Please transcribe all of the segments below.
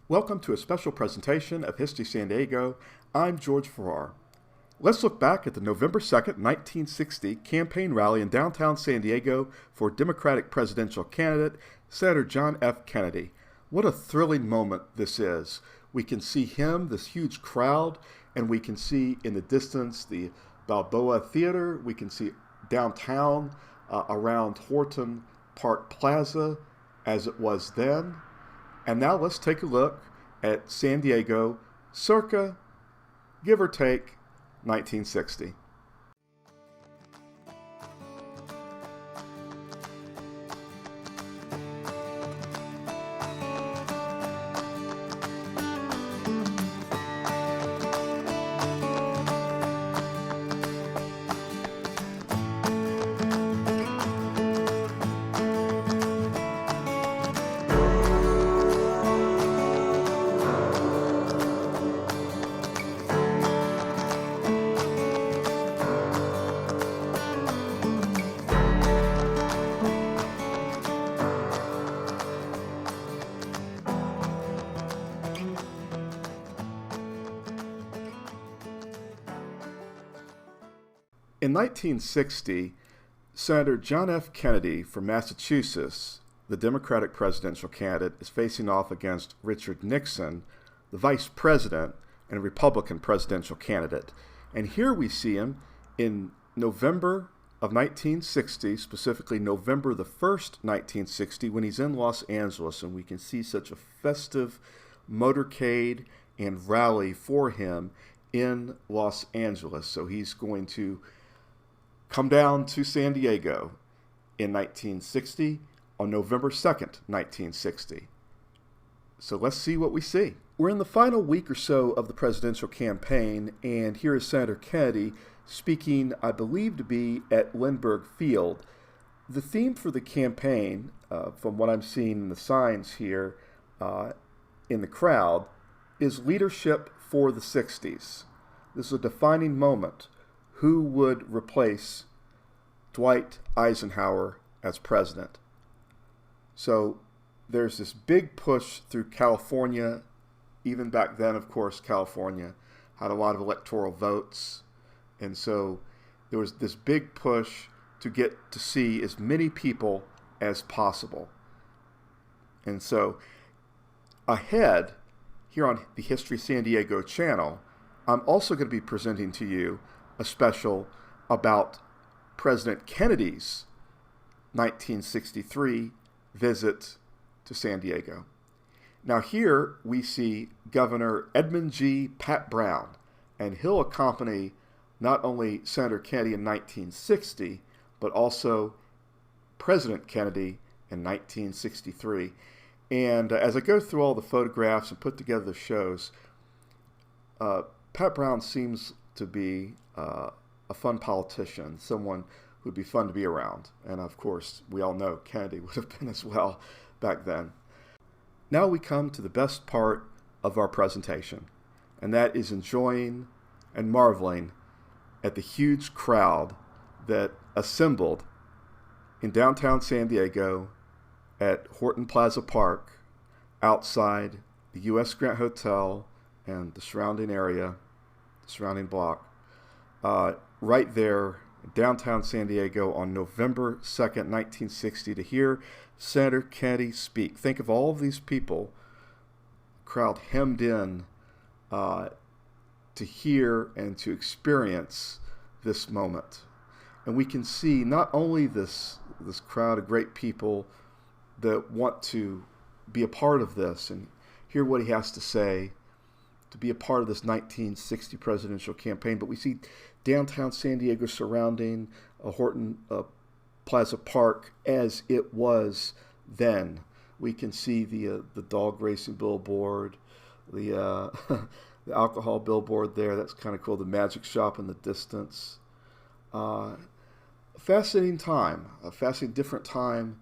Welcome to a special presentation of History San Diego. I'm George Farrar. Let's look back at the November 2nd, 1960 campaign rally in downtown San Diego for Democratic presidential candidate Senator John F. Kennedy. What a thrilling moment this is. We can see him, this huge crowd, and we can see in the distance the Balboa Theater. We can see downtown around Horton Park Plaza as it was then. And now let's take a look at San Diego circa, give or take, 1960. In 1960, Senator John F. Kennedy from Massachusetts, the Democratic presidential candidate, is facing off against Richard Nixon, the vice president and Republican presidential candidate. And here we see him in November of 1960, specifically November the 1st, 1960, when he's in Los Angeles, and we can see such a festive motorcade and rally for him in Los Angeles. So he's going to come down to San Diego in 1960 on November 2nd, 1960. So let's see what we see. We're in the final week or so of the presidential campaign, and here is Senator Kennedy speaking, I believe to be at Lindbergh Field. The theme for the campaign, from what I'm seeing in the signs here in the crowd, is leadership for the 60s. This is a defining moment. Who would replace Dwight Eisenhower as president? So there's this big push through California. Even back then, of course, California had a lot of electoral votes. And so there was this big push to get to see as many people as possible. And so ahead, here on the History San Diego channel, I'm also going to be presenting to you a special about President Kennedy's 1963 visit to San Diego. Now here we see Governor Edmund G. Pat Brown, and he'll accompany not only Senator Kennedy in 1960, but also President Kennedy in 1963. And as I go through all the photographs and put together the shows, Pat Brown seems to be a fun politician, someone who'd be fun to be around. And of course, we all know Kennedy would have been as well back then. Now we come to the best part of our presentation, and that is enjoying and marveling at the huge crowd that assembled in downtown San Diego at Horton Plaza Park outside the U.S. Grant Hotel and the surrounding area, the surrounding block, right there in downtown San Diego on November 2nd, 1960, to hear Senator Kennedy speak. Think of all of these people, crowd hemmed in to hear and to experience this moment. And we can see not only this crowd of great people that want to be a part of this and hear what he has to say, to be a part of this 1960 presidential campaign, but we see downtown San Diego surrounding Horton Plaza Park as it was then. We can see the dog racing billboard, the the alcohol billboard there. That's kind of cool. The magic shop in the distance. A fascinating time, a fascinating different time.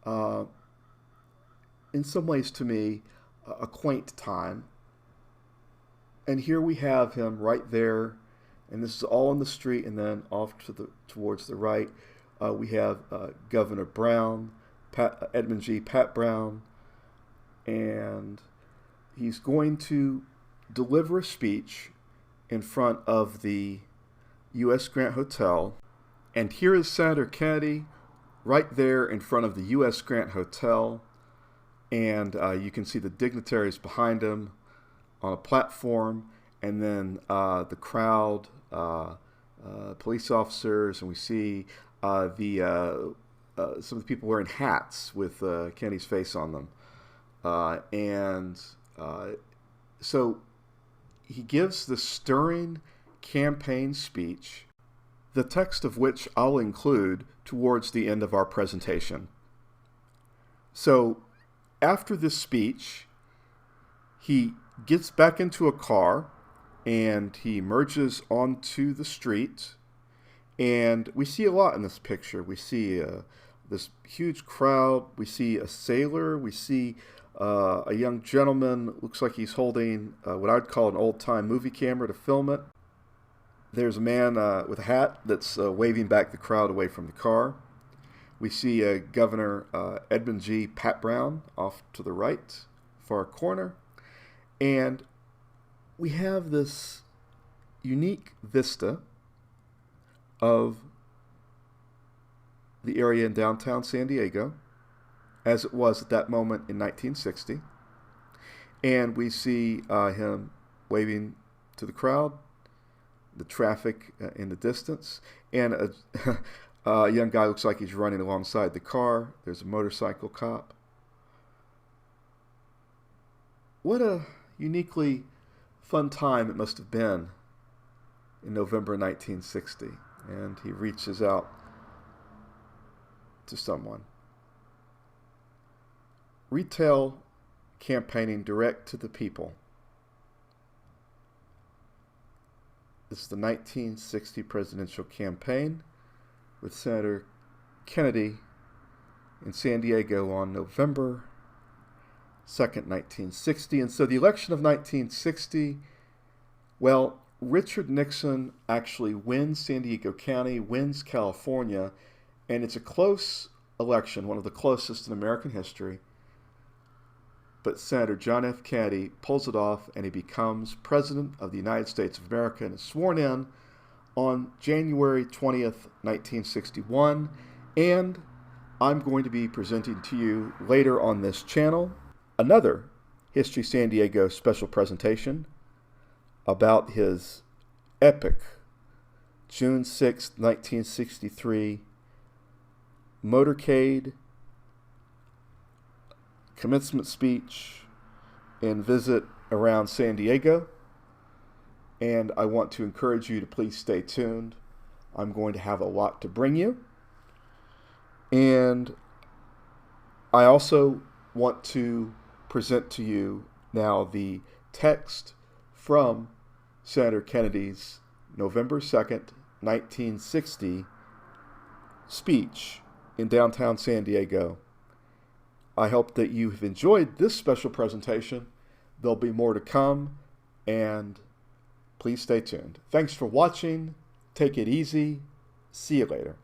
In some ways, to me, a quaint time. And here we have him right there, and this is all on the street, and then off towards the right, we have Governor Brown, Edmund G. Pat Brown, and he's going to deliver a speech in front of the U.S. Grant Hotel. And here is Senator Kennedy right there in front of the U.S. Grant Hotel. And you can see the dignitaries behind him on a platform, and then the crowd, police officers, and we see some of the people wearing hats with Kennedy's face on them. So he gives the stirring campaign speech, the text of which I'll include towards the end of our presentation. So after this speech, he gets back into a car and he emerges onto the street. And we see a lot in this picture. We see this huge crowd. We see a sailor. We see a young gentleman. Looks like he's holding what I'd call an old-time movie camera to film it. There's a man with a hat that's waving back the crowd away from the car. We see Governor Edmund G. Pat Brown off to the right, far corner. And we have this unique vista of the area in downtown San Diego, as it was at that moment in 1960. And we see him waving to the crowd, the traffic in the distance, and a young guy looks like he's running alongside the car. There's a motorcycle cop. What a uniquely fun time it must have been in November 1960. And he reaches out to someone. Retail campaigning direct to the people. This is the 1960 presidential campaign with Senator Kennedy in San Diego on November 2nd, 1960. And so the election of 1960, well, Richard Nixon actually wins San Diego County, wins California, and it's a close election, one of the closest in American history. But Senator John F. Kennedy pulls it off, and he becomes President of the United States of America and is sworn in on January 20th, 1961. And I'm going to be presenting to you later on this channel another History San Diego special presentation about his epic June 6, 1963 motorcade, commencement speech, and visit around San Diego. And I want to encourage you to please stay tuned. I'm going to have a lot to bring you. And I also want to present to you now the text from Senator Kennedy's November 2nd, 1960 speech in downtown San Diego. I hope that you have enjoyed this special presentation. There'll be more to come, and please stay tuned. Thanks for watching. Take it easy. See you later.